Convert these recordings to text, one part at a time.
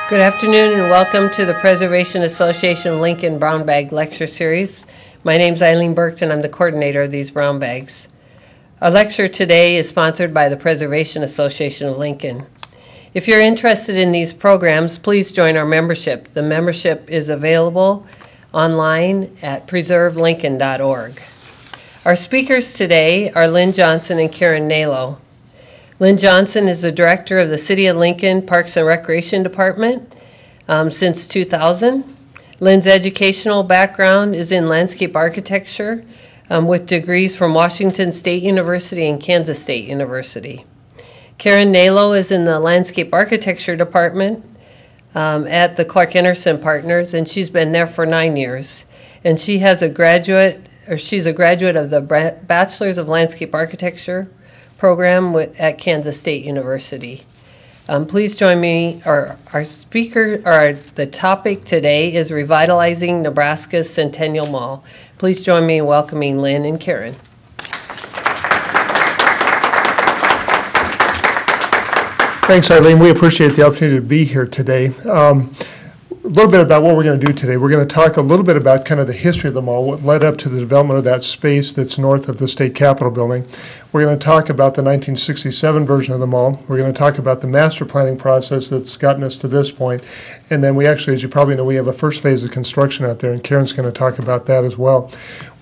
Good afternoon and welcome to the Preservation Association of Lincoln Brown Bag Lecture Series. My name is Eileen Burke and I'm the coordinator of these brown bags. Our lecture today is sponsored by the Preservation Association of Lincoln. If you're interested in these programs, please join our membership. The membership is available online at preservelincoln.org. Our speakers today are Lynn Johnson and Karen Nalow. Lynn Johnson is the director of the City of Lincoln Parks and Recreation Department since 2000. Lynn's educational background is in landscape architecture with degrees from Washington State University and Kansas State University. Karen Nalow is in the landscape architecture department at the Clerk Enersen Partners, and she's been there for 9 years. And she's a graduate of the Bachelor's of Landscape Architecture program at Kansas State University. Please join me, the topic today is Revitalizing Nebraska's Centennial Mall. Please join me in welcoming Lynn and Karen. Thanks, Eileen. We appreciate the opportunity to be here today. A little bit about what we're going to do today. We're going to talk a little bit about kind of the history of the mall, what led up to the development of that space that's north of the State Capitol building. We're going to talk about the 1967 version of the mall. We're going to talk about the master planning process that's gotten us to this point. And then we actually, as you probably know, we have a first phase of construction out there, and Karen's going to talk about that as well.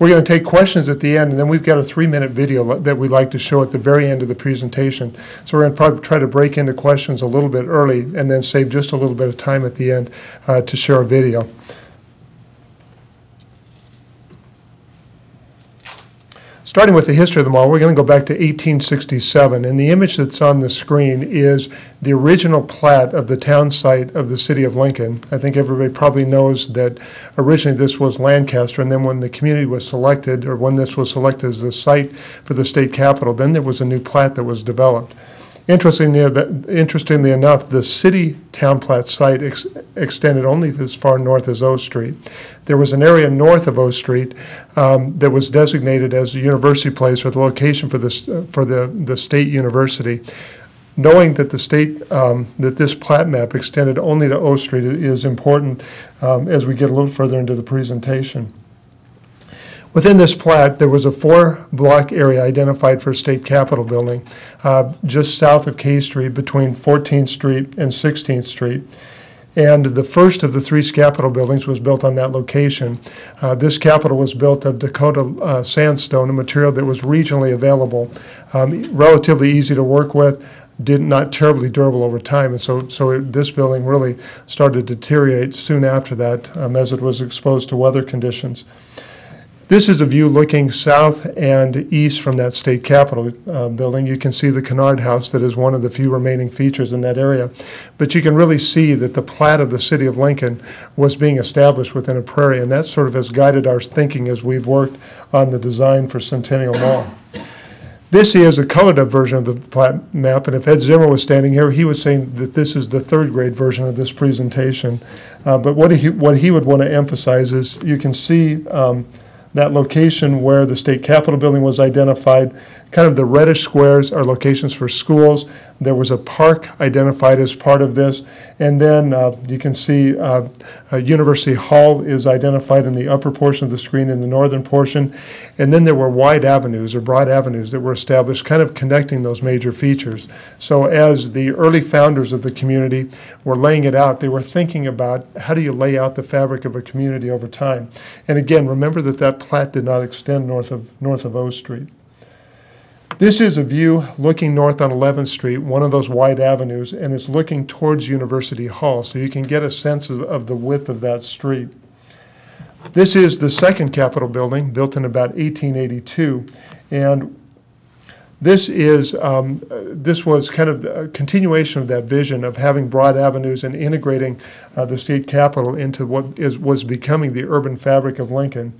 We're going to take questions at the end, and then we've got a 3-minute video that we'd like to show at the very end of the presentation. So we're going to probably try to break into questions a little bit early and then save just a little bit of time at the end to share a video. Starting with the history of the mall, we're going to go back to 1867, and the image that's on the screen is the original plat of the town site of the city of Lincoln. I think everybody probably knows that originally this was Lancaster, and then when the community was selected, or when this was selected as the site for the state capitol, then there was a new plat that was developed. Interestingly enough, the city town plat site extended only as far north as O Street. There was an area north of O Street that was designated as a university place or the location for the state university. Knowing that the state that this plat map extended only to O Street is important as we get a little further into the presentation. Within this plat, there was a 4-block area identified for State Capitol building just south of K Street between 14th Street and 16th Street. And the first of the 3 Capitol buildings was built on that location. This Capitol was built of Dakota sandstone, a material that was regionally available, relatively easy to work with, not terribly durable over time. And so this building really started to deteriorate soon after that as it was exposed to weather conditions. This is a view looking south and east from that state capitol building. You can see the Kennard House that is one of the few remaining features in that area. But you can really see that the plat of the city of Lincoln was being established within a prairie, and that sort of has guided our thinking as we've worked on the design for Centennial Mall. This is a colored up version of the plat map, and if Ed Zimmer was standing here, he would say that this is the 3rd grade version of this presentation. But what he would want to emphasize is you can see that location where the state capitol building was identified. Kind of the reddish squares are locations for schools. There was a park identified as part of this. And then you can see University Hall is identified in the upper portion of the screen in the northern portion. And then there were wide avenues or broad avenues that were established kind of connecting those major features. So as the early founders of the community were laying it out, they were thinking about how do you lay out the fabric of a community over time. And again, remember that plat did not extend north of O Street. This is a view looking north on 11th Street, one of those wide avenues, and it's looking towards University Hall, so you can get a sense of the width of that street. This is the 2nd Capitol building, built in about 1882, and this was kind of a continuation of that vision of having broad avenues and integrating the state capitol into what was becoming the urban fabric of Lincoln.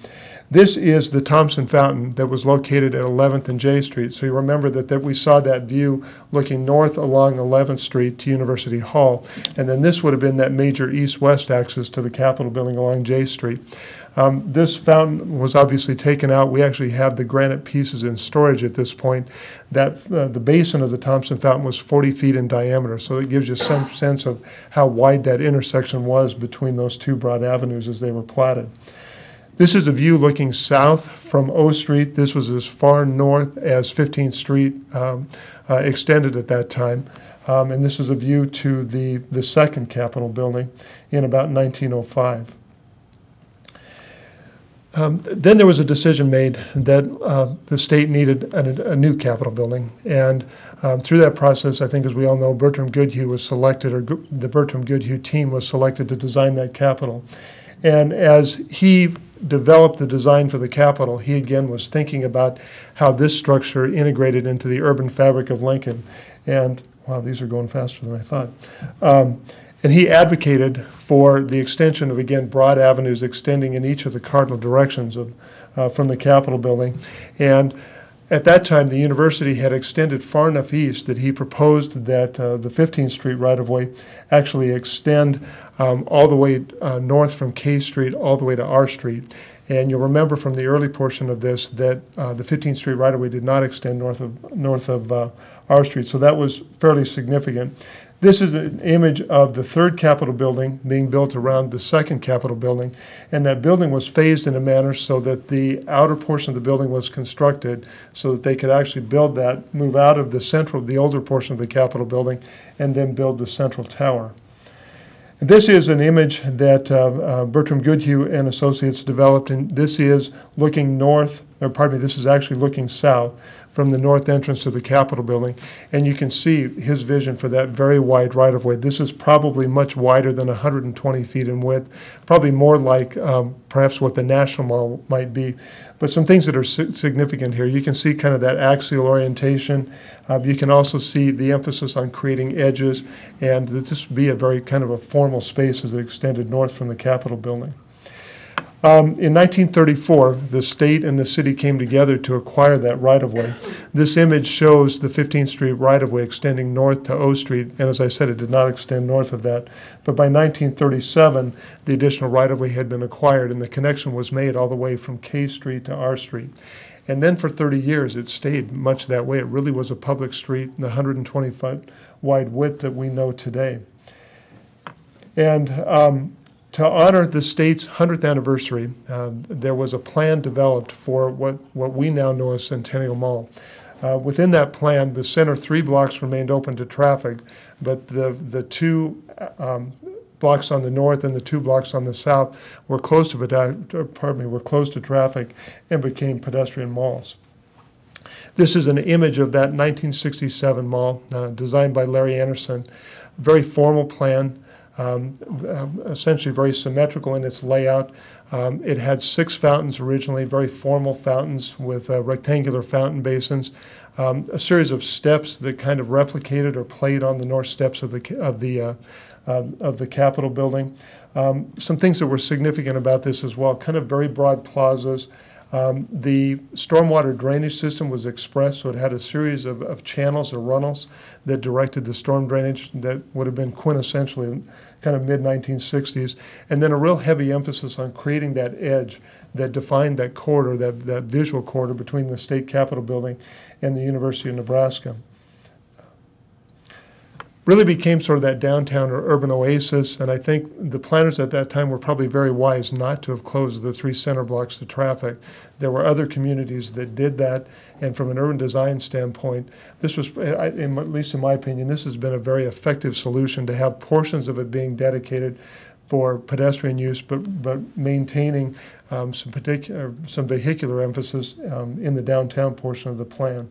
This is the Thompson Fountain that was located at 11th and J Street. So you remember that we saw that view looking north along 11th Street to University Hall. And then this would have been that major east-west axis to the Capitol building along J Street. This fountain was obviously taken out. We actually have the granite pieces in storage at this point. That the basin of the Thompson Fountain was 40 feet in diameter, so it gives you some sense of how wide that intersection was between those two broad avenues as they were platted. This is a view looking south from O Street. This was as far north as 15th Street extended at that time. And this is a view to the second Capitol building in about 1905. Then there was a decision made that the state needed a new Capitol building. And through that process, I think as we all know, Bertram Goodhue was selected, or the Bertram Goodhue team was selected to design that Capitol. And as he developed the design for the Capitol, he again was thinking about how this structure integrated into the urban fabric of Lincoln. And, wow, these are going faster than I thought. And he advocated for the extension of, again, broad avenues extending in each of the cardinal directions from the Capitol building. And at that time, the university had extended far enough east that he proposed that the 15th Street right-of-way actually extend all the way north from K Street all the way to R Street. And you'll remember from the early portion of this that the 15th Street right-of-way did not extend north of R Street, so that was fairly significant. This is an image of the third Capitol building being built around the second Capitol building, and that building was phased in a manner so that the outer portion of the building was constructed so that they could actually build that, move out of the older portion of the Capitol building, and then build the central tower. This is an image that Bertram Goodhue and Associates developed, and this is looking north, or pardon me, this is actually looking south from the north entrance of the Capitol building, and you can see his vision for that very wide right-of-way. This is probably much wider than 120 feet in width, probably more like perhaps what the National Mall might be. But some things that are significant here, you can see kind of that axial orientation. You can also see the emphasis on creating edges, and that this would be a very kind of a formal space as it extended north from the Capitol building. In 1934, the state and the city came together to acquire that right-of-way. This image shows the 15th Street right-of-way extending north to O Street, and as I said, it did not extend north of that. But by 1937, the additional right-of-way had been acquired, and the connection was made all the way from K Street to R Street. And then for 30 years, it stayed much that way. It really was a public street, the 120-foot wide width that we know today. And to honor the state's 100th anniversary, there was a plan developed for what we now know as Centennial Mall. Within that plan, the center 3 blocks remained open to traffic, but the 2 blocks on the north and the 2 blocks on the south were closed to traffic and became pedestrian malls. This is an image of that 1967 mall designed by Larry Enersen. Very formal plan. Essentially very symmetrical in its layout. It had 6 fountains originally, very formal fountains with rectangular fountain basins, a series of steps that kind of replicated or played on the north steps of the Capitol building. Some things that were significant about this as well, kind of very broad plazas. The stormwater drainage system was expressed, so it had a series of channels or runnels that directed the storm drainage that would have been quintessentially kind of mid-1960s, and then a real heavy emphasis on creating that edge that defined that corridor, that visual corridor between the state Capitol building and the University of Nebraska. Really became sort of that downtown or urban oasis, and I think the planners at that time were probably very wise not to have closed the 3 center blocks to traffic. There were other communities that did that, and from an urban design standpoint, this was, at least in my opinion, this has been a very effective solution to have portions of it being dedicated for pedestrian use, but maintaining some vehicular emphasis in the downtown portion of the plan.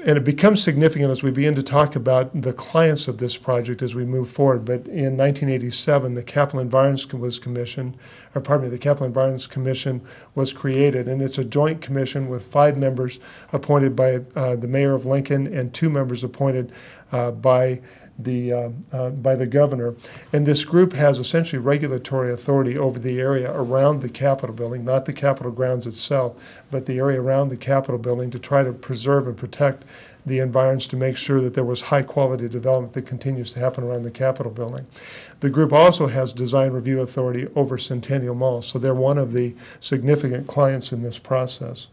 And it becomes significant as we begin to talk about the clients of this project as we move forward. But in 1987, the Capital Environs was commissioned, or pardon me, the Capital Environs Commission was created, and it's a joint commission with 5 members appointed by the mayor of Lincoln and 2 members appointed by the governor. And this group has essentially regulatory authority over the area around the Capitol building, not the Capitol grounds itself, but the area around the Capitol building, to try to preserve and protect the environs, to make sure that there was high quality development that continues to happen around the Capitol building. The group also has design review authority over Centennial Mall, so they're one of the significant clients in this process.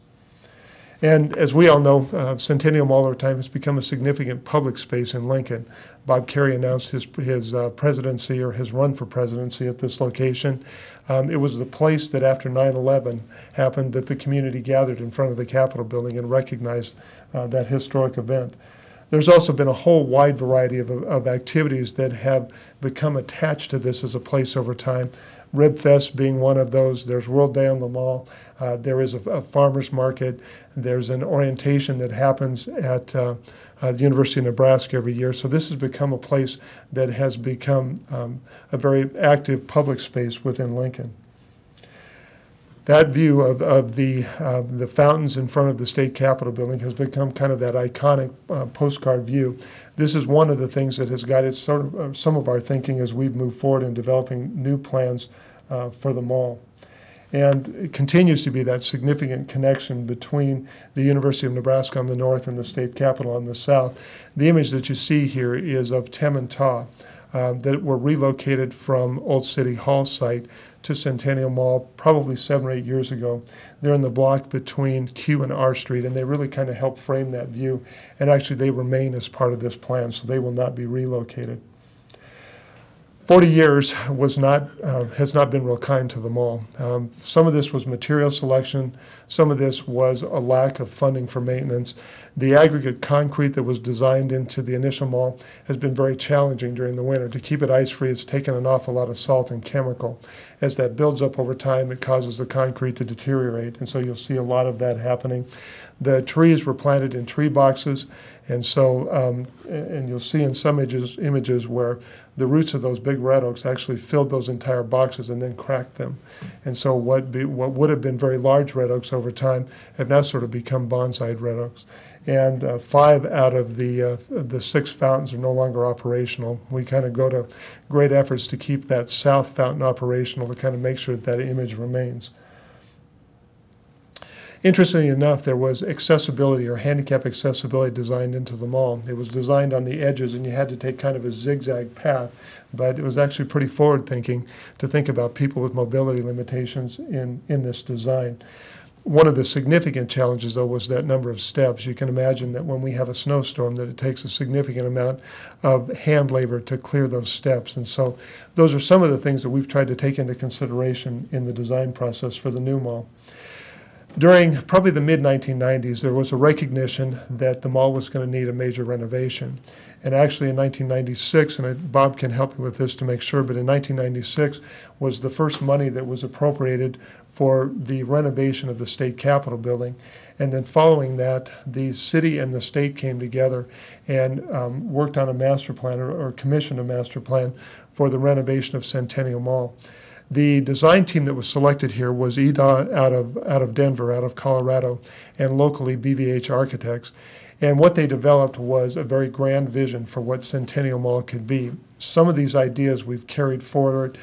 And as we all know, Centennial Mall over time has become a significant public space in Lincoln. Bob Kerrey announced his presidency, or his run for presidency, at this location. It was the place that after 9/11 happened that the community gathered in front of the Capitol building and recognized that historic event. There's also been a whole wide variety of activities that have become attached to this as a place over time. Rib Fest being one of those. There's World Day on the Mall. There is a farmer's market. There's an orientation that happens at the University of Nebraska every year. So this has become a place that has become a very active public space within Lincoln. That view of the fountains in front of the state capitol building has become kind of that iconic postcard view. This is one of the things that has guided sort of some of our thinking as we've moved forward in developing new plans for the mall. And it continues to be that significant connection between the University of Nebraska on the north and the state capitol on the south. The image that you see here is of Tem and Ta that were relocated from Old City Hall site to Centennial Mall probably 7 or 8 years ago. They're in the block between Q and R Street, and they really kind of help frame that view. And actually, they remain as part of this plan, so they will not be relocated. 40 years has not been real kind to the mall. Some of this was material selection. Some of this was a lack of funding for maintenance. The aggregate concrete that was designed into the initial mall has been very challenging during the winter. To keep it ice-free, it's taken an awful lot of salt and chemical. As that builds up over time, it causes the concrete to deteriorate, and so you'll see a lot of that happening. The trees were planted in tree boxes, and so and you'll see in some images where the roots of those big red oaks actually filled those entire boxes and then cracked them. And so what would have been very large red oaks over time have now sort of become bonsai red oaks. And 5 out of the 6 fountains are no longer operational. We kind of go to great efforts to keep that south fountain operational to kind of make sure that that image remains. Interestingly enough, there was accessibility or handicap accessibility designed into the mall. It was designed on the edges, and you had to take kind of a zigzag path, but it was actually pretty forward-thinking to think about people with mobility limitations in this design. One of the significant challenges, though, was that number of steps. You can imagine that when we have a snowstorm, that it takes a significant amount of hand labor to clear those steps. And so those are some of the things that we've tried to take into consideration in the design process for the new mall. During probably the mid-1990s, there was a recognition that the mall was going to need a major renovation. And actually in 1996, and Bob can help me with this to make sure, but in 1996 was the first money that was appropriated for the renovation of the state capitol building. And then following that, the city and the state came together and worked on a master plan or commissioned a master plan for the renovation of Centennial Mall. The design team that was selected here was EDA out of Denver, out of Colorado, and locally BVH Architects. And what they developed was a very grand vision for what Centennial Mall could be. Some of these ideas we've carried forward.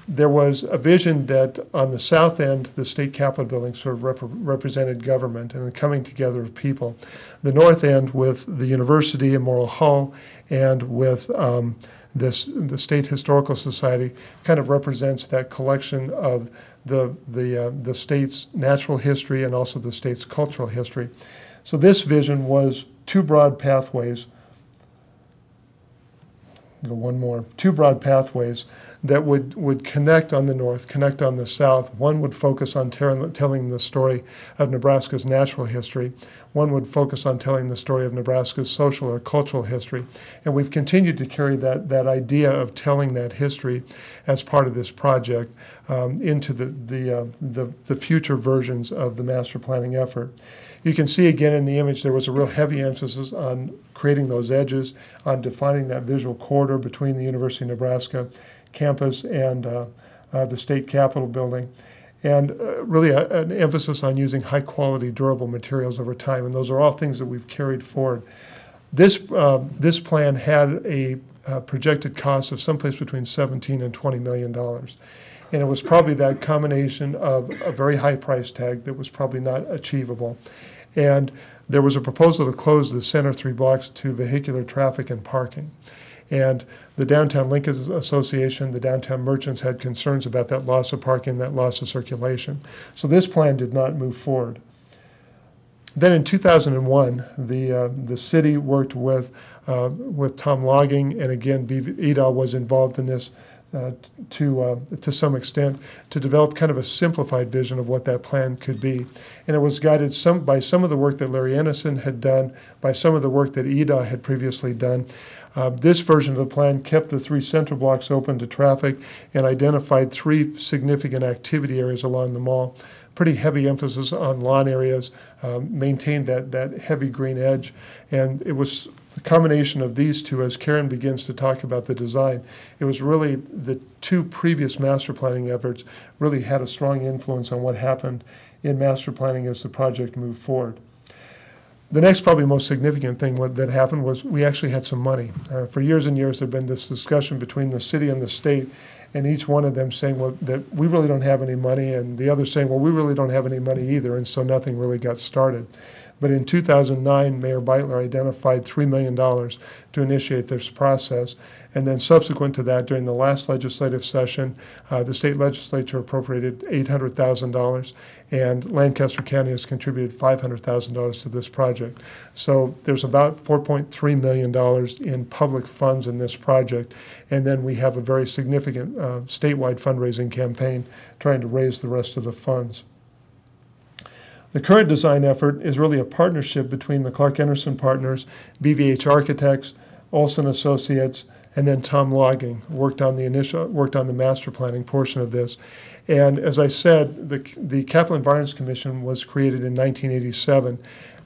There was a vision that on the south end, the state capitol building sort of represented government and a coming together of people. The north end with the university and Morrill Hall and with the State Historical Society kind of represents that collection of the state's natural history and also the state's cultural history. So this vision was 2 broad pathways. Go one more. 2 broad pathways that would connect on the north, connect on the south. One would focus on telling the story of Nebraska's natural history. One would focus on telling the story of Nebraska's social or cultural history. And we've continued to carry that idea of telling that history as part of this project into the future versions of the master planning effort. You can see again in the image there was a real heavy emphasis on creating those edges, on defining that visual corridor between the University of Nebraska campus and the state capitol building, and really an emphasis on using high-quality, durable materials over time. And those are all things that we've carried forward. This plan had a projected cost of someplace between $17 and $20 million. And it was probably that combination of a very high price tag that was probably not achievable. And there was a proposal to close the center 3 blocks to vehicular traffic and parking. And the Downtown Lincoln Association, the downtown merchants had concerns about that loss of parking, that loss of circulation. So this plan did not move forward. Then in 2001, the city worked with Tom Logging, and again, EDA was involved in this to some extent, to develop kind of a simplified vision of what that plan could be. And it was guided by some of the work that Larry Enersen had done, by some of the work that EDA had previously done. This version of the plan kept the 3 central blocks open to traffic and identified 3 significant activity areas along the mall. Pretty heavy emphasis on lawn areas, maintained that heavy green edge, and it was the combination of these two, as Karen begins to talk about the design, it was really the 2 previous master planning efforts really had a strong influence on what happened in master planning as the project moved forward. The next probably most significant thing that happened was we actually had some money. For years and years there had been this discussion between the city and the state, and each one of them saying, well, that we really don't have any money, and the other saying, well, we really don't have any money either, and so nothing really got started. But in 2009, Mayor Beitler identified $3 million to initiate this process. And then subsequent to that, during the last legislative session, the state legislature appropriated $800,000, and Lancaster County has contributed $500,000 to this project. So there's about $4.3 million in public funds in this project. And then we have a very significant statewide fundraising campaign trying to raise the rest of the funds. The current design effort is really a partnership between the Clerk Enersen partners, BVH Architects, Olson Associates, and then Tom Logging worked on the master planning portion of this. And as I said, the Capital Environments Commission was created in 1987.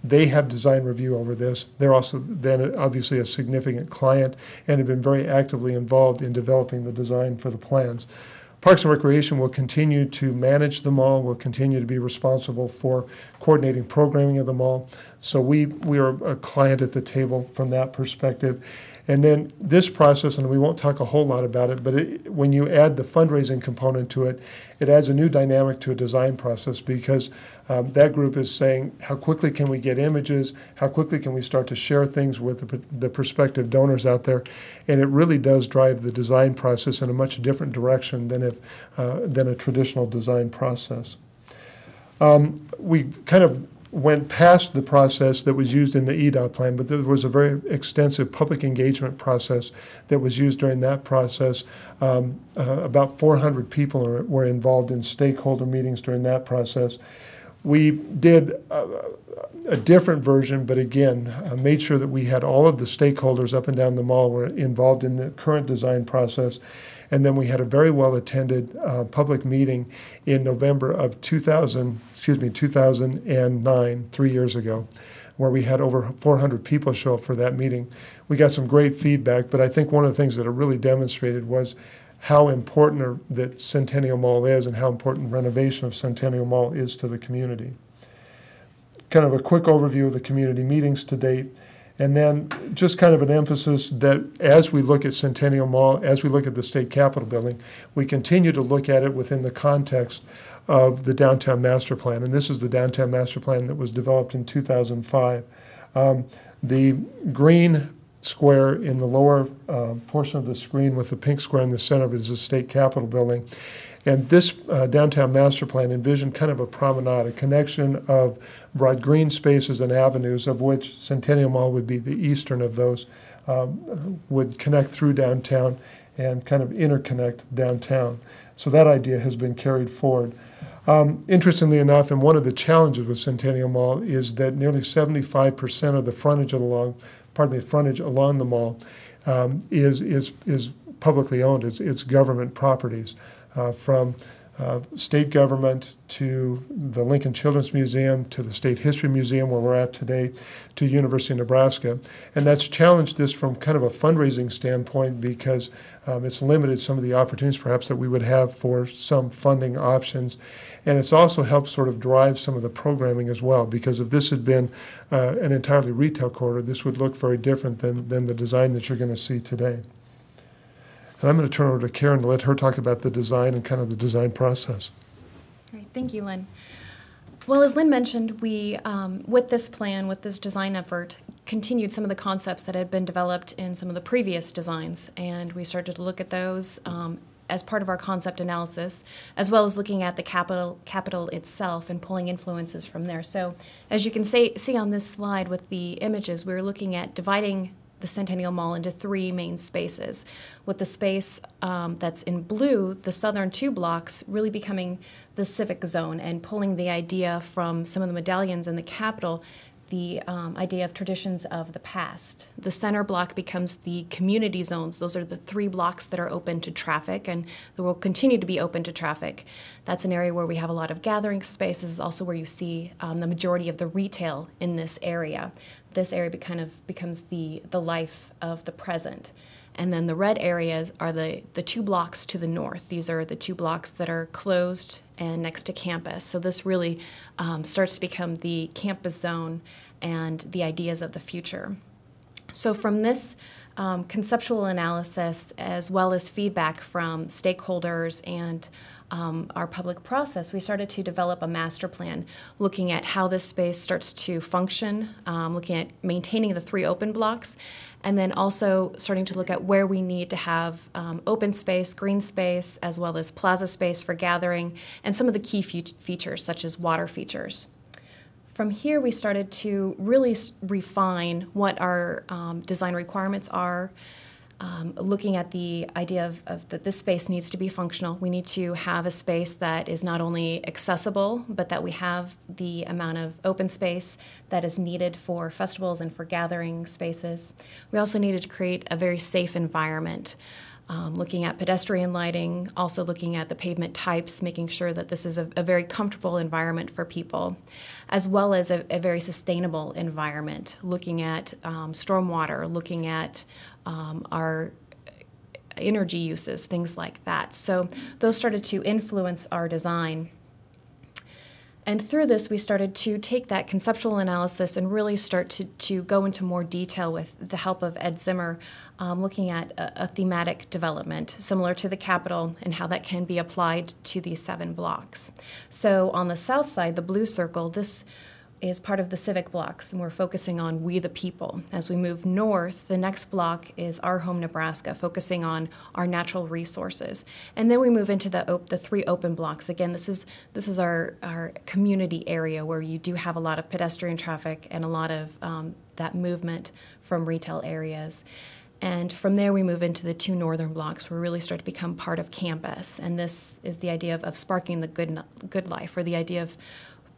They have design review over this. They're also then obviously a significant client and have been very actively involved in developing the design for the plans. Parks and Recreation will continue to manage the mall, will continue to be responsible for coordinating programming of the mall. So we are a client at the table from that perspective. And then this process, and we won't talk a whole lot about it, but when you add the fundraising component to it, it adds a new dynamic to a design process, because that group is saying, how quickly can we get images? How quickly can we start to share things with the prospective donors out there? And it really does drive the design process in a much different direction than a traditional design process. We kind of went past the process that was used in the EDOT plan, but there was a very extensive public engagement process that was used during that process. About 400 people were involved in stakeholder meetings during that process. We did a different version, but again, made sure that we had all of the stakeholders up and down the mall were involved in the current design process. And then we had a very well-attended public meeting in November of 2009, 3 years ago, where we had over 400 people show up for that meeting. We got some great feedback, but I think one of the things that it really demonstrated was how important that Centennial Mall is and how important renovation of Centennial Mall is to the community. Kind of a quick overview of the community meetings to date. And then just kind of an emphasis that as we look at Centennial Mall, as we look at the State Capitol building, we continue to look at it within the context of the Downtown Master Plan. And this is the Downtown Master Plan that was developed in 2005. The green square in the lower portion of the screen with the pink square in the center of it is the State Capitol building. And this Downtown Master Plan envisioned kind of a promenade, a connection of broad green spaces and avenues, of which Centennial Mall would be the eastern of those, would connect through downtown and kind of interconnect downtown. So that idea has been carried forward. Interestingly enough, and one of the challenges with Centennial Mall is that nearly 75% of the frontage along the mall is publicly owned. It's government properties. From state government to the Lincoln Children's Museum to the State History Museum where we're at today to University of Nebraska. And that's challenged this from kind of a fundraising standpoint because it's limited some of the opportunities perhaps that we would have for some funding options. And it's also helped sort of drive some of the programming as well, because if this had been an entirely retail corridor, this would look very different than the design that you're going to see today. And I'm going to turn over to Karen to let her talk about the design and kind of the design process. All right, thank you, Lynn. Well, as Lynn mentioned, we, with this plan, with this design effort, continued some of the concepts that had been developed in some of the previous designs, and we started to look at those as part of our concept analysis, as well as looking at the capital itself and pulling influences from there. So, as you can see on this slide with the images, we were looking at dividing the Centennial Mall into three main spaces, with the space that's in blue, the southern two blocks, really becoming the civic zone and pulling the idea from some of the medallions in the Capitol, the idea of traditions of the past. The center block becomes the community zones. Those are the 3 blocks that are open to traffic and that will continue to be open to traffic. That's an area where we have a lot of gathering spaces, also where you see the majority of the retail in this area. This area kind of becomes the life of the present. And then the red areas are the 2 blocks to the north. These are the 2 blocks that are closed and next to campus. So this really starts to become the campus zone and the ideas of the future. So from this conceptual analysis, as well as feedback from stakeholders and our public process, we started to develop a master plan looking at how this space starts to function, looking at maintaining the 3 open blocks, and then also starting to look at where we need to have open space, green space, as well as plaza space for gathering, and some of the key features such as water features. From here, we started to really refine what our design requirements are, looking at the idea of that this space needs to be functional. We need to have a space that is not only accessible, but that we have the amount of open space that is needed for festivals and for gathering spaces. We also needed to create a very safe environment. Looking at pedestrian lighting, also looking at the pavement types, making sure that this is a very comfortable environment for people, as well as a very sustainable environment, looking at stormwater, looking at our energy uses, things like that. So those started to influence our design. And through this, we started to take that conceptual analysis and really start to go into more detail with the help of Ed Zimmer, looking at a thematic development similar to the Capitol and how that can be applied to these 7 blocks. So on the south side, the blue circle, this is part of the civic blocks, and we're focusing on we the people. As we move north, the next block is Our Home Nebraska, focusing on our natural resources. And then we move into the 3 open blocks. Again, this is our community area where you do have a lot of pedestrian traffic and a lot of that movement from retail areas. And from there, we move into the 2 northern blocks where we really start to become part of campus. And this is the idea of sparking the good life, or the idea of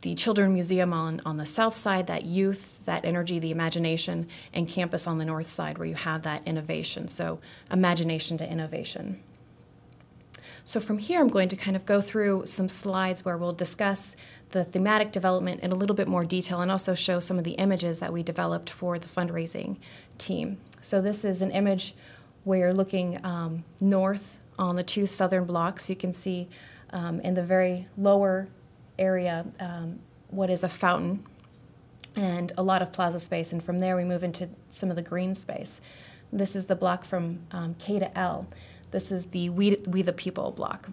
the Children's Museum on the south side, that youth, that energy, the imagination, and campus on the north side where you have that innovation. So imagination to innovation. So from here, I'm going to kind of go through some slides where we'll discuss the thematic development in a little bit more detail and also show some of the images that we developed for the fundraising team. So this is an image where you're looking north on the 2 southern blocks. You can see in the very lower area what is a fountain and a lot of plaza space, and from there we move into some of the green space. This is the block from K to L. This is the We the People block,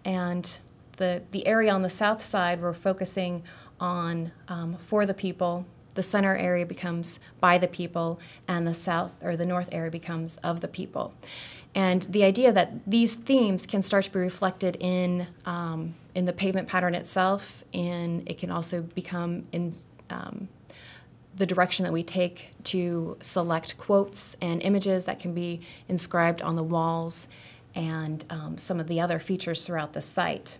and the area on the south side we're focusing on for the people. The center area becomes by the people, and the south or the north area becomes of the people. And the idea that these themes can start to be reflected in the pavement pattern itself, and it can also become in the direction that we take to select quotes and images that can be inscribed on the walls and some of the other features throughout the site.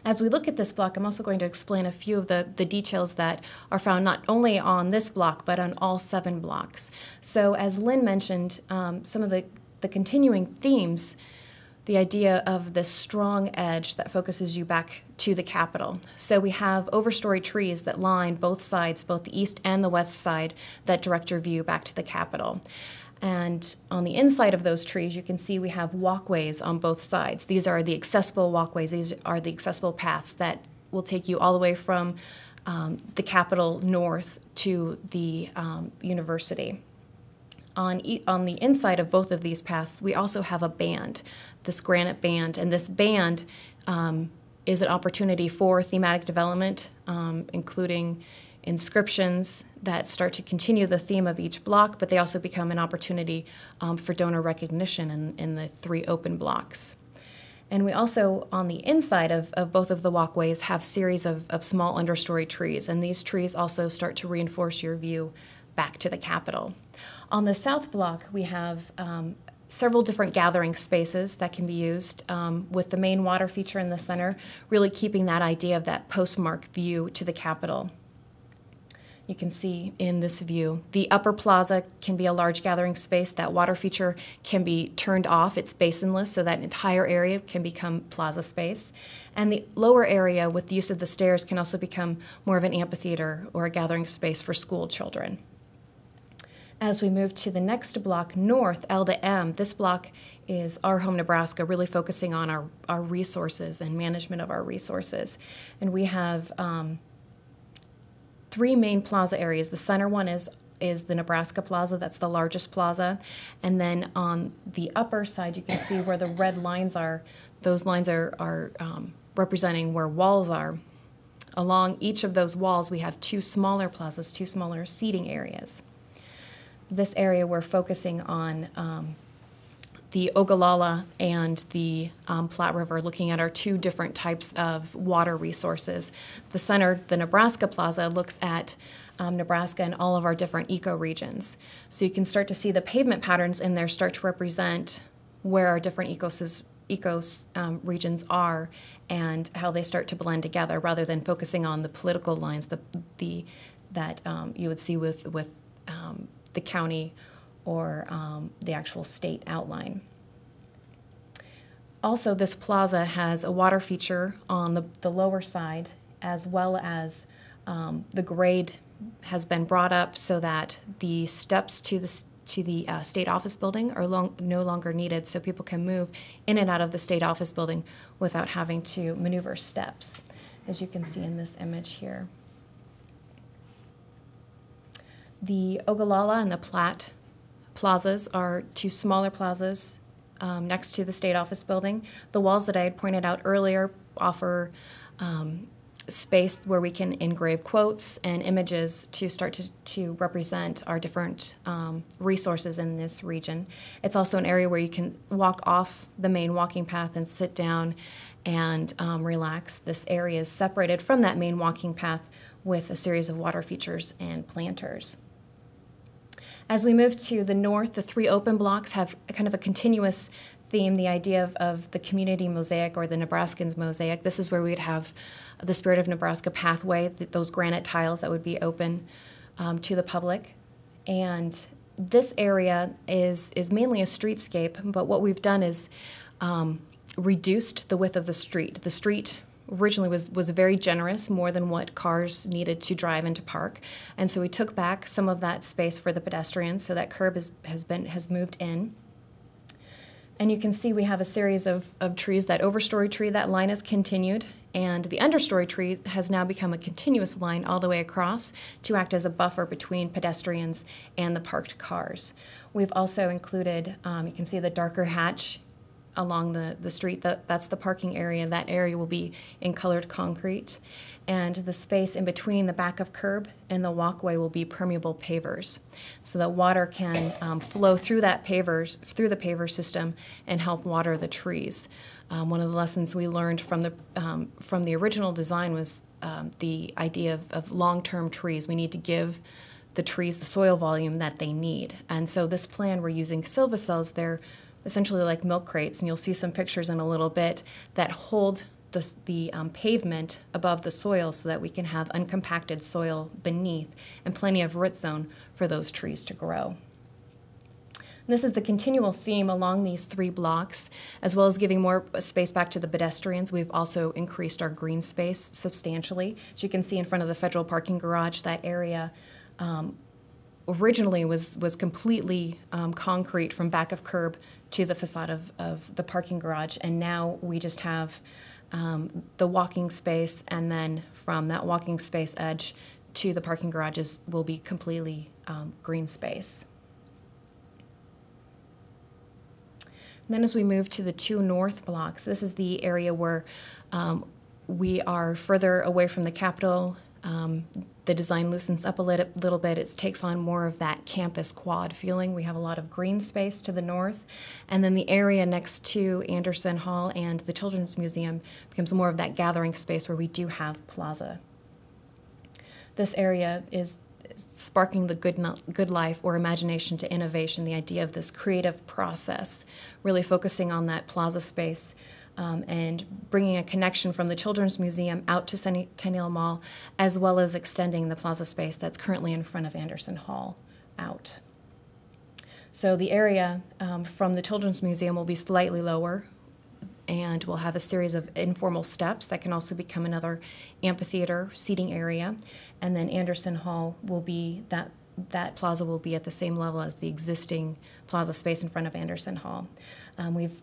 As we look at this block, I'm also going to explain a few of the details that are found not only on this block, but on all 7 blocks. So as Lynn mentioned, some of the continuing themes the idea of this strong edge that focuses you back to the Capitol. So we have overstory trees that line both sides, both the east and the west side, that direct your view back to the Capitol. And on the inside of those trees, you can see we have walkways on both sides. These are the accessible walkways. These are the accessible paths that will take you all the way from the Capitol north to the university. On the inside of both of these paths, we also have a band, this granite band, and this band is an opportunity for thematic development, including inscriptions that start to continue the theme of each block, but they also become an opportunity for donor recognition in the 3 open blocks. And we also, on the inside of both of the walkways, have series of small understory trees, and these trees also start to reinforce your view back to the Capitol. On the south block, we have several different gathering spaces that can be used, with the main water feature in the center, really keeping that idea of that postmark view to the Capitol. You can see in this view, the upper plaza can be a large gathering space. That water feature can be turned off. It's basinless, so that entire area can become plaza space. And the lower area, with the use of the stairs, can also become more of an amphitheater or a gathering space for school children. As we move to the next block north, L to M, this block is Our Home Nebraska, really focusing on our resources and management of our resources. And we have 3 main plaza areas. The center one is the Nebraska Plaza. That's the largest plaza. And then on the upper side, you can see where the red lines are. Those lines are representing where walls are. Along each of those walls, we have 2 smaller plazas, 2 smaller seating areas. This area, we're focusing on the Ogallala and the Platte River, looking at our 2 different types of water resources. The center, the Nebraska Plaza, looks at Nebraska and all of our different ecoregions. So you can start to see the pavement patterns in there start to represent where our different regions are and how they start to blend together, rather than focusing on the political lines that you would see with the county or the actual state outline. Also, this plaza has a water feature on the lower side, as well as the grade has been brought up so that the steps to the state office building are no longer needed, so people can move in and out of the state office building without having to maneuver steps, as you can see in this image here. The Ogallala and the Platte plazas are 2 smaller plazas next to the state office building. The walls that I had pointed out earlier offer space where we can engrave quotes and images to start to represent our different resources in this region. It's also an area where you can walk off the main walking path and sit down and relax. This area is separated from that main walking path with a series of water features and planters. As we move to the north, the 3 open blocks have kind of a continuous theme, the idea of the community mosaic or the Nebraskans mosaic. This is where we'd have the Spirit of Nebraska pathway, those granite tiles that would be open to the public. And this area is mainly a streetscape, but what we've done is reduced the width of the street. The street originally was very generous, more than what cars needed to drive and to park. And so we took back some of that space for the pedestrians, so that curb has moved in. And you can see we have a series of trees. That overstory tree, that line has continued, and the understory tree has now become a continuous line all the way across to act as a buffer between pedestrians and the parked cars. We've also included, you can see the darker hatch along the street. That's the parking area. That area will be in colored concrete, and the space in between the back of curb and the walkway will be permeable pavers, so that water can flow through the paver system and help water the trees. One of the lessons we learned from the original design was the idea of long-term trees. We need to give the trees the soil volume that they need, and so this plan, we're using silvacells. They're essentially like milk crates, and you'll see some pictures in a little bit that hold the pavement above the soil so that we can have uncompacted soil beneath and plenty of root zone for those trees to grow. This is the continual theme along these 3 blocks, as well as giving more space back to the pedestrians. We've also increased our green space substantially. As you can see in front of the federal parking garage, that area originally was completely concrete from back of curb to the facade of the parking garage, and now we just have the walking space, and then from that walking space edge to the parking garages will be completely green space. And then as we move to the 2 north blocks, this is the area where we are further away from the Capitol. The design loosens up a little bit. It takes on more of that campus quad feeling. We have a lot of green space to the north, and then the area next to Enersen Hall and the Children's Museum becomes more of that gathering space where we do have plaza. This area is sparking the good life or imagination to innovation, the idea of this creative process, really focusing on that plaza space. And bringing a connection from the Children's Museum out to Centennial Mall, as well as extending the plaza space that's currently in front of Enersen Hall out. So the area from the Children's Museum will be slightly lower, and we'll have a series of informal steps that can also become another amphitheater seating area. And then Enersen Hall will be, that plaza will be at the same level as the existing plaza space in front of Enersen Hall. We've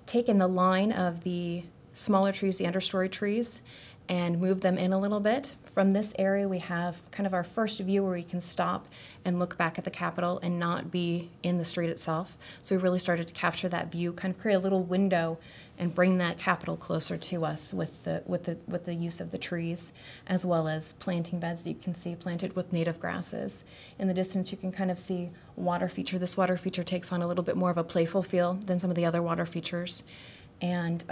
taken the line of the smaller trees, the understory trees, and moved them in a little bit. From this area, we have kind of our first view where we can stop and look back at the Capitol and not be in the street itself. So we really started to capture that view, kind of create a little window and bring that Capitol closer to us with the use of the trees, as well as planting beds that you can see planted with native grasses. In the distance, you can kind of see water feature. This water feature takes on a little bit more of a playful feel than some of the other water features, and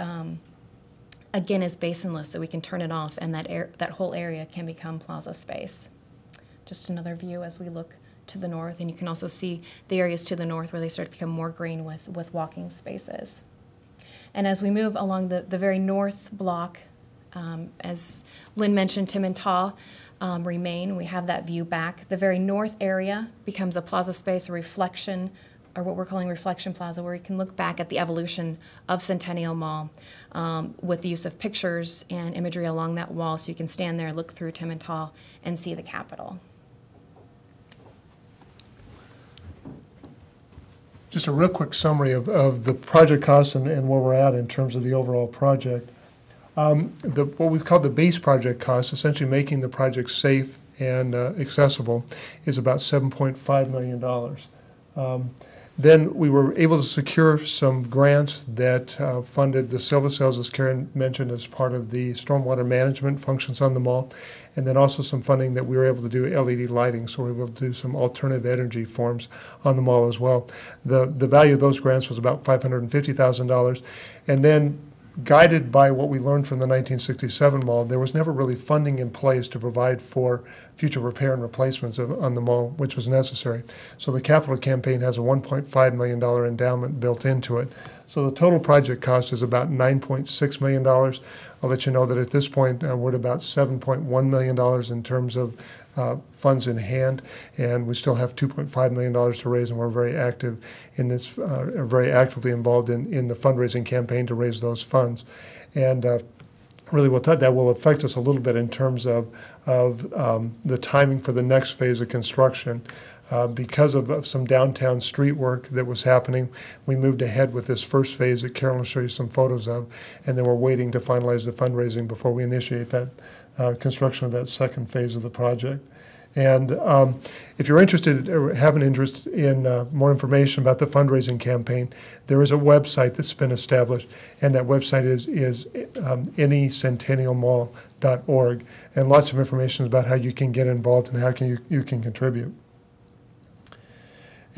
again is basinless, so we can turn it off, and that whole area can become plaza space. Just another view as we look to the north, and you can also see the areas to the north where they start to become more green with walking spaces. And as we move along the very north block, as Lynn mentioned, Tim and Ta remain. We have that view back. The very north area becomes a plaza space, a reflection, or what we're calling Reflection Plaza, where you can look back at the evolution of Centennial Mall with the use of pictures and imagery along that wall, so you can stand there, look through Tim and Ta, and see the Capitol. Just a real quick summary of the project costs and where we're at in terms of the overall project. What we've called the base project cost, essentially making the project safe and accessible, is about $7.5 million. Then we were able to secure some grants that funded the silver cells, as Karen mentioned, as part of the stormwater management functions on the mall, and then also some funding that we were able to do LED lighting, so we were able to do some alternative energy forms on the mall as well. The value of those grants was about $550,000, and then guided by what we learned from the 1967 mall, there was never really funding in place to provide for future repair and replacements on the mall, which was necessary. So the capital campaign has a $1.5 million endowment built into it. So the total project cost is about $9.6 million. I'll let you know that at this point we're at about $7.1 million in terms of funds in hand, and we still have $2.5 million to raise, and we're very active in this, very actively involved in the fundraising campaign to raise those funds. And really that will affect us a little bit in terms of the timing for the next phase of construction. Because of some downtown street work that was happening, we moved ahead with this first phase that Carol will show you some photos of, and then we're waiting to finalize the fundraising before we initiate that construction of that second phase of the project. And if you're interested or have an interest in more information about the fundraising campaign, there is a website that's been established, and that website is necentennialmall.org, and lots of information about how you can get involved and how you can contribute.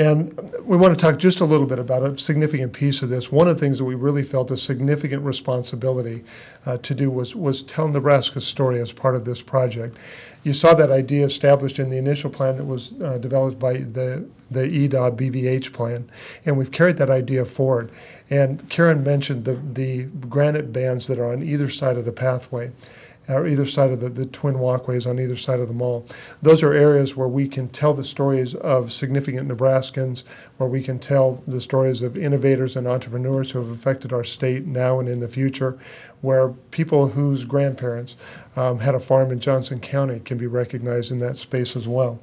And we want to talk just a little bit about a significant piece of this. One of the things that we really felt a significant responsibility to do was tell Nebraska's story as part of this project. You saw that idea established in the initial plan that was developed by the EDA BVH plan, and we've carried that idea forward. And Karen mentioned the granite bands that are on either side of the pathway. or either side of the twin walkways on either side of the mall. Those are areas where we can tell the stories of significant Nebraskans, where we can tell the stories of innovators and entrepreneurs who have affected our state now and in the future, where people whose grandparents had a farm in Johnson County can be recognized in that space as well.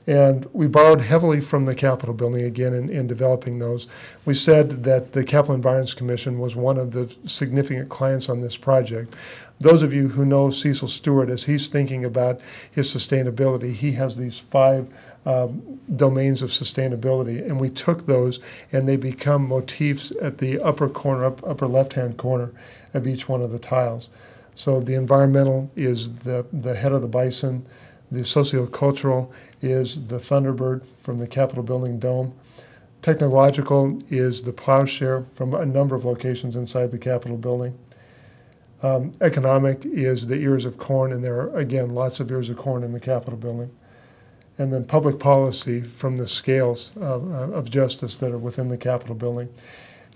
And we borrowed heavily from the Capitol building again in developing those. We said that the Capital Environments Commission was one of the significant clients on this project. Those of you who know Cecil Stewart, as he's thinking about his sustainability, he has these 5 domains of sustainability, and we took those and they become motifs at the upper corner, upper left-hand corner of each one of the tiles. So the environmental is the head of the bison. The sociocultural is the Thunderbird from the Capitol building dome. Technological is the plowshare from a number of locations inside the Capitol building. Economic is the ears of corn, and there are, again, lots of ears of corn in the Capitol building. And then public policy from the scales of justice that are within the Capitol building.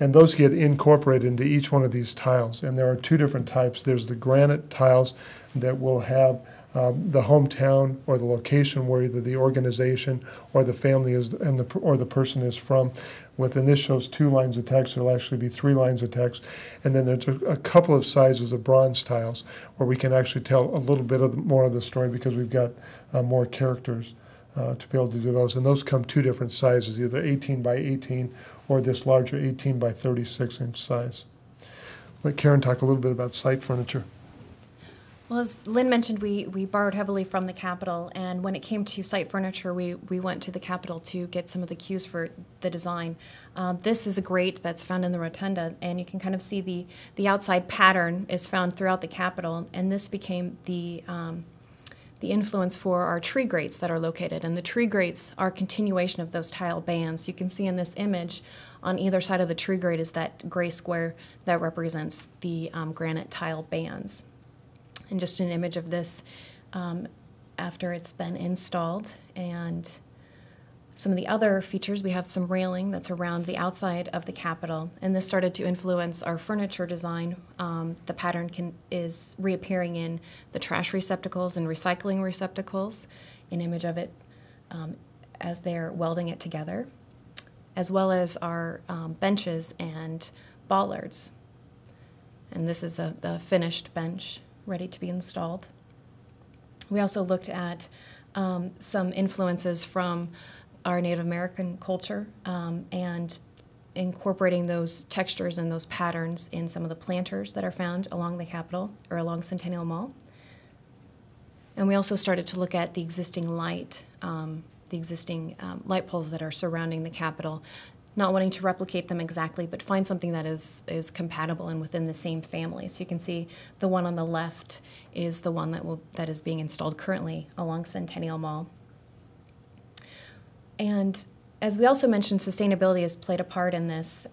And those get incorporated into each one of these tiles. And there are 2 different types. There's the granite tiles that will have the hometown or the location where either the organization or the family is or the person is from. Within this shows 2 lines of text. There'll actually be 3 lines of text. And then there's a couple of sizes of bronze tiles where we can actually tell a little bit more of the story because we've got more characters to be able to do those. And those come 2 different sizes, either 18 by 18 or this larger 18 by 36 inch size. Let Karen talk a little bit about site furniture. Well, as Lynn mentioned, we borrowed heavily from the Capitol, and when it came to site furniture, we went to the Capitol to get some of the cues for the design. This is a grate that's found in the rotunda, and you can kind of see the outside pattern is found throughout the Capitol, and this became the influence for our tree grates that are located. And the tree grates are a continuation of those tile bands. You can see in this image on either side of the tree grate is that gray square that represents the granite tile bands. And just an image of this after it's been installed. And some of the other features, we have some railing that's around the outside of the Capitol, and this started to influence our furniture design. The pattern is reappearing in the trash receptacles and recycling receptacles, an image of it as they're welding it together, as well as our benches and bollards. And this is the finished bench ready to be installed. We also looked at some influences from our Native American culture and incorporating those textures and those patterns in some of the planters that are found along the Capitol or along Centennial Mall. And we also started to look at the existing light poles that are surrounding the Capitol, not wanting to replicate them exactly, but find something that is compatible and within the same family. So you can see the one on the left is the one that is being installed currently along Centennial Mall. And as we also mentioned, sustainability has played a part in this.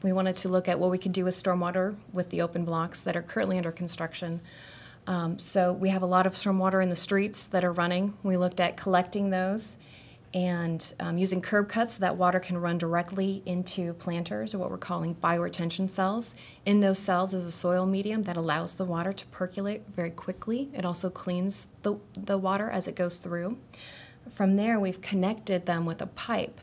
We wanted to look at what we could do with stormwater with the open blocks that are currently under construction. So we have a lot of stormwater in the streets that are running. We looked at collecting those and using curb cuts so that water can run directly into planters, or what we're calling bioretention cells. In those cells is a soil medium that allows the water to percolate very quickly. It also cleans the water as it goes through. From there, we've connected them with a pipe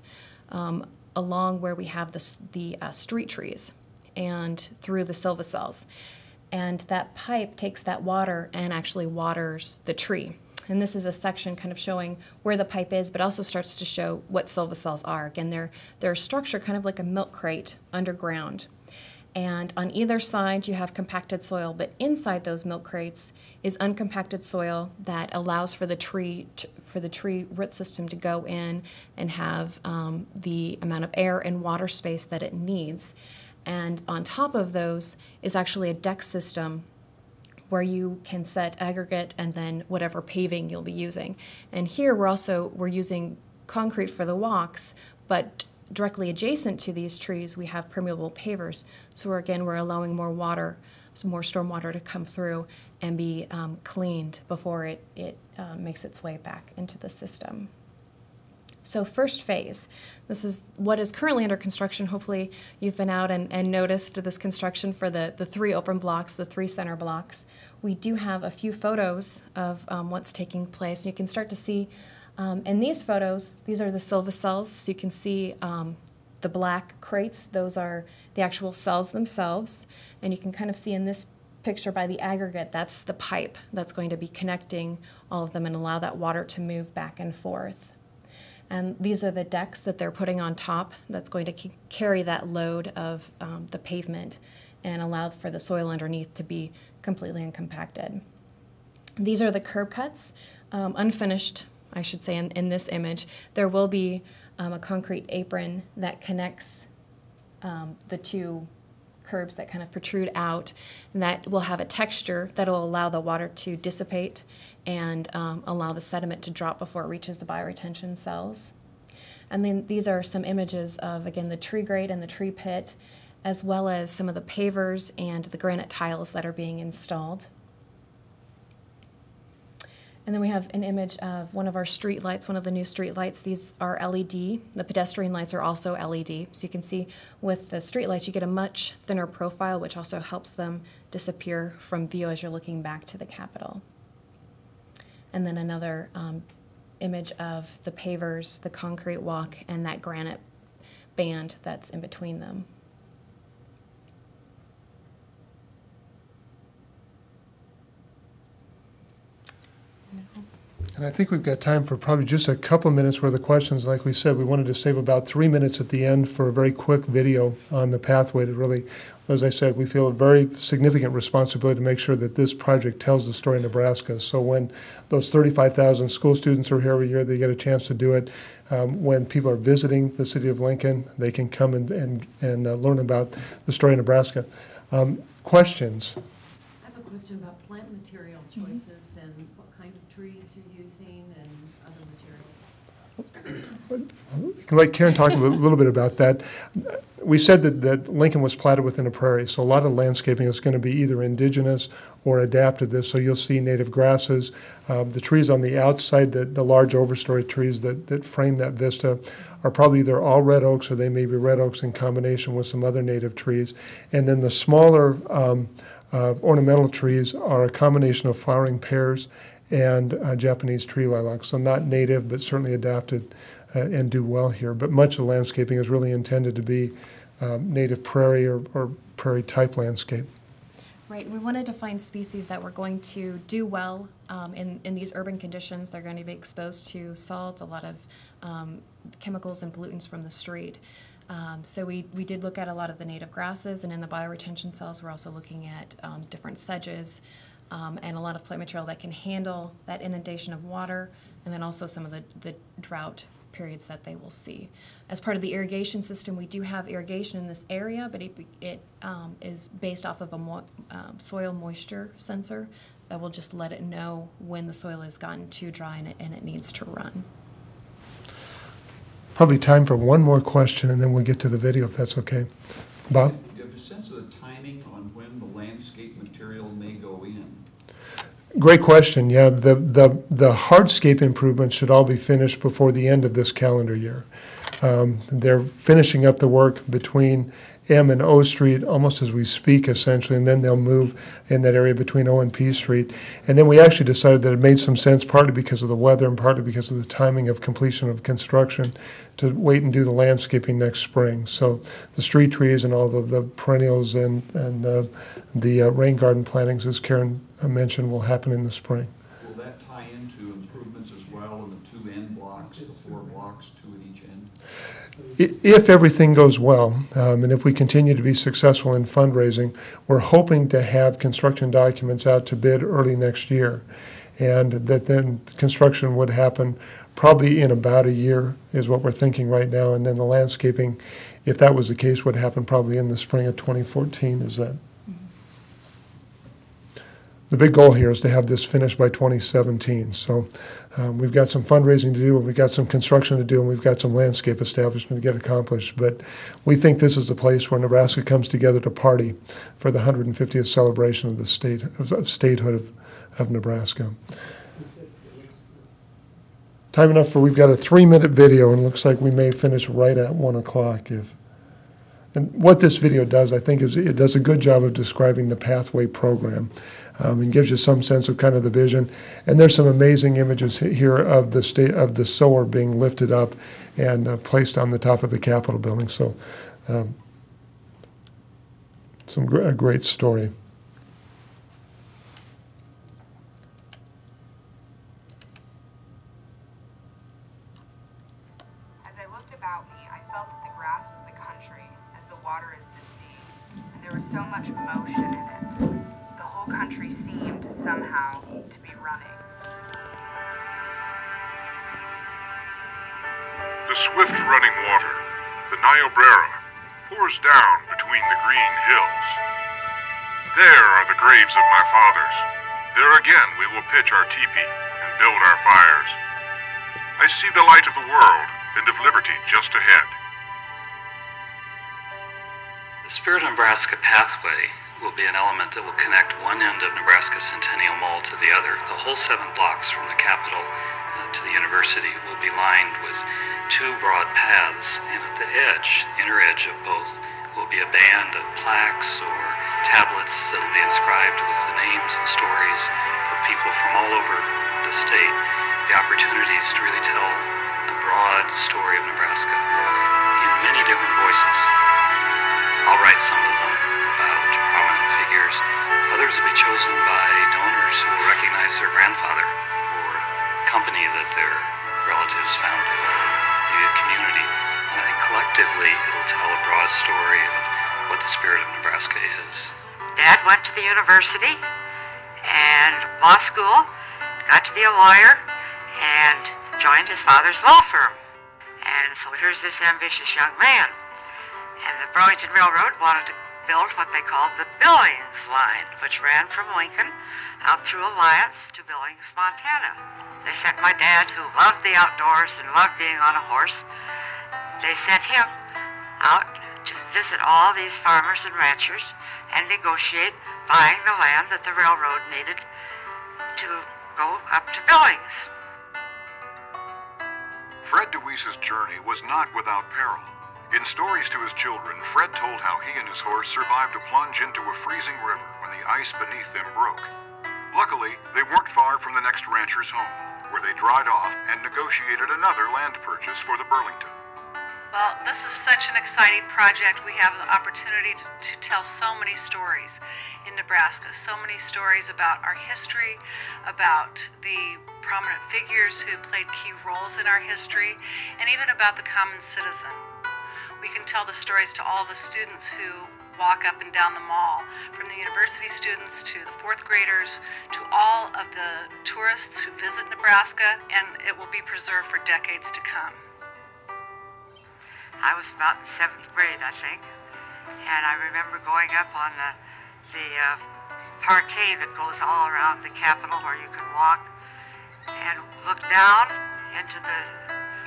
along where we have the street trees and through the silvacells. And that pipe takes that water and actually waters the tree. And this is a section kind of showing where the pipe is, but also starts to show what silvacells are. Again, they're a structure kind of like a milk crate underground. And on either side, you have compacted soil, but inside those milk crates is uncompacted soil that allows for the tree root system to go in and have the amount of air and water space that it needs. And on top of those is actually a deck system where you can set aggregate and then whatever paving you'll be using. And here we're using concrete for the walks, but directly adjacent to these trees we have permeable pavers. So we're allowing more water, some more storm water to come through and be cleaned before it makes its way back into the system. So first phase, this is what is currently under construction. Hopefully you've been out and noticed this construction for the 3 open blocks, the 3 center blocks. We do have a few photos of what's taking place. You can start to see in these photos, these are the Silva cells. So you can see the black crates. Those are the actual cells themselves. And you can kind of see in this picture by the aggregate, that's the pipe that's going to be connecting all of them and allow that water to move back and forth. And these are the decks that they're putting on top that's going to carry that load of the pavement and allow for the soil underneath to be completely uncompacted. These are the curb cuts, unfinished, I should say, in this image. There will be a concrete apron that connects the 2 curbs that kind of protrude out, and that will have a texture that will allow the water to dissipate and allow the sediment to drop before it reaches the bioretention cells. And then these are some images of, again, the tree grate and the tree pit, as well as some of the pavers and the granite tiles that are being installed. And then we have an image of one of our street lights, one of the new street lights. These are LED. The pedestrian lights are also LED. So you can see with the street lights, you get a much thinner profile, which also helps them disappear from view as you're looking back to the Capitol. And then another image of the pavers, the concrete walk, and that granite band that's in between them. And I think we've got time for probably just a couple of minutes worth of questions. Like we said, we wanted to save about 3 minutes at the end for a very quick video on the pathway to really, as I said, we feel a very significant responsibility to make sure that this project tells the story of Nebraska. So when those 35,000 school students are here every year, they get a chance to do it. When people are visiting the city of Lincoln, they can come and learn about the story of Nebraska. Questions? I have a question about plant material choices and what kind of trees you're using and other materials. Let Karen talk a little bit about that. We said that Lincoln was platted within a prairie, so a lot of landscaping is going to be either indigenous or adapted to this. So you'll see native grasses. The trees on the outside, the large overstory trees that frame that vista are probably either all red oaks or they may be red oaks in combination with some other native trees. And then the smaller ornamental trees are a combination of flowering pears and Japanese tree lilac. So not native, but certainly adapted and do well here. But much of the landscaping is really intended to be native prairie or prairie type landscape. Right, we wanted to find species that were going to do well in these urban conditions. They're going to be exposed to salt, a lot of chemicals and pollutants from the street. So we did look at a lot of the native grasses, and in the bioretention cells we're also looking at different sedges and a lot of plant material that can handle that inundation of water, and then also some of the drought periods that they will see. As part of the irrigation system, we do have irrigation in this area, but it is based off of a soil moisture sensor that will just let it know when the soil has gotten too dry and it needs to run. Probably time for one more question, and then we'll get to the video if that's okay. Bob? Do you have a sense of the timing on when the landscape material may go in? Great question. Yeah, the hardscape improvements should all be finished before the end of this calendar year. They're finishing up the work between M and O Street almost as we speak, essentially, and then they'll move in that area between O and P Street. And then we actually decided that it made some sense, partly because of the weather and partly because of the timing of completion of construction, to wait and do the landscaping next spring. So the street trees and all of the perennials and the rain garden plantings, as Karen mentioned, will happen in the spring. Will that tie into improvements as well in the 2 end blocks, the 4 blocks, 2 at each end? If everything goes well, and if we continue to be successful in fundraising, we're hoping to have construction documents out to bid early next year, and that then construction would happen probably in about a year is what we're thinking right now, and then the landscaping, if that was the case, would happen probably in the spring of 2014. Is that? The big goal here is to have this finished by 2017. So we've got some fundraising to do, and we've got some construction to do, and we've got some landscape establishment to get accomplished. But we think this is a place where Nebraska comes together to party for the 150th celebration of the statehood of Nebraska. Time enough for, we've got a 3-minute video, and looks like we may finish right at 1 o'clock. And what this video does, I think, is it does a good job of describing the Pathway program, and gives you some sense of kind of the vision. And there's some amazing images here of the sower being lifted up and placed on the top of the Capitol building. So, a great story. As I looked about me, I felt that the grass was the country, as the water is the sea, and there was so much motion in it. The whole country seemed, somehow, to be running. The swift-running water, the Niobrara, pours down between the green hills. There are the graves of my fathers. There again we will pitch our teepee and build our fires. I see the light of the world and of liberty just ahead. The Spirit of Nebraska Pathway will be an element that will connect one end of Nebraska Centennial Mall to the other. The whole 7 blocks from the Capitol to the university will be lined with 2 broad paths, and at the inner edge of both, will be a band of plaques or tablets that will be inscribed with the names and stories of people from all over the state. The opportunities to really tell a broad story of Nebraska in many different voices. I'll write some of them about prominent figures. Others will be chosen by donors who will recognize their grandfather or the company that their relatives founded, maybe a community. And I think collectively it'll tell a broad story of what the spirit of Nebraska is. Dad went to the university and law school, got to be a lawyer, and joined his father's law firm. And so here's this ambitious young man. And the Burlington Railroad wanted to build what they called the Billings Line, which ran from Lincoln out through Alliance to Billings, Montana. They sent my dad, who loved the outdoors and loved being on a horse, they sent him out to visit all these farmers and ranchers and negotiate buying the land that the railroad needed to go up to Billings. Fred DeWeese's journey was not without peril. In stories to his children, Fred told how he and his horse survived a plunge into a freezing river when the ice beneath them broke. Luckily, they weren't far from the next rancher's home, where they dried off and negotiated another land purchase for the Burlington. Well, this is such an exciting project. We have the opportunity to tell so many stories in Nebraska, so many stories about our history, about the prominent figures who played key roles in our history, and even about the common citizen. We can tell the stories to all the students who walk up and down the mall, from the university students to the 4th graders to all of the tourists who visit Nebraska, and it will be preserved for decades to come. I was about in 7th grade, I think, and I remember going up on the parquet that goes all around the Capitol where you can walk and look down into the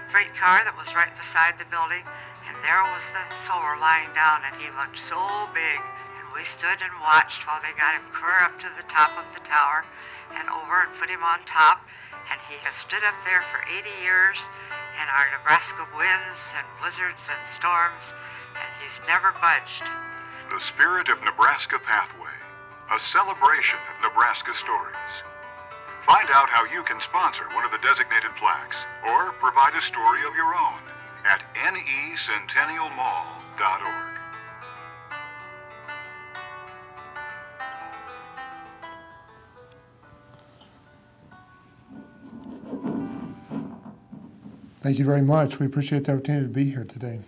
freight car that was right beside the building, and there was the sower lying down, and he looked so big, and we stood and watched while they got him clear up to the top of the tower and over and put him on top, and he has stood up there for 80 years in our Nebraska winds and blizzards and storms, and he's never budged. The Spirit of Nebraska Pathway, a celebration of Nebraska stories. Find out how you can sponsor one of the designated plaques or provide a story of your own at necentennialmall.org. Thank you very much. We appreciate the opportunity to be here today.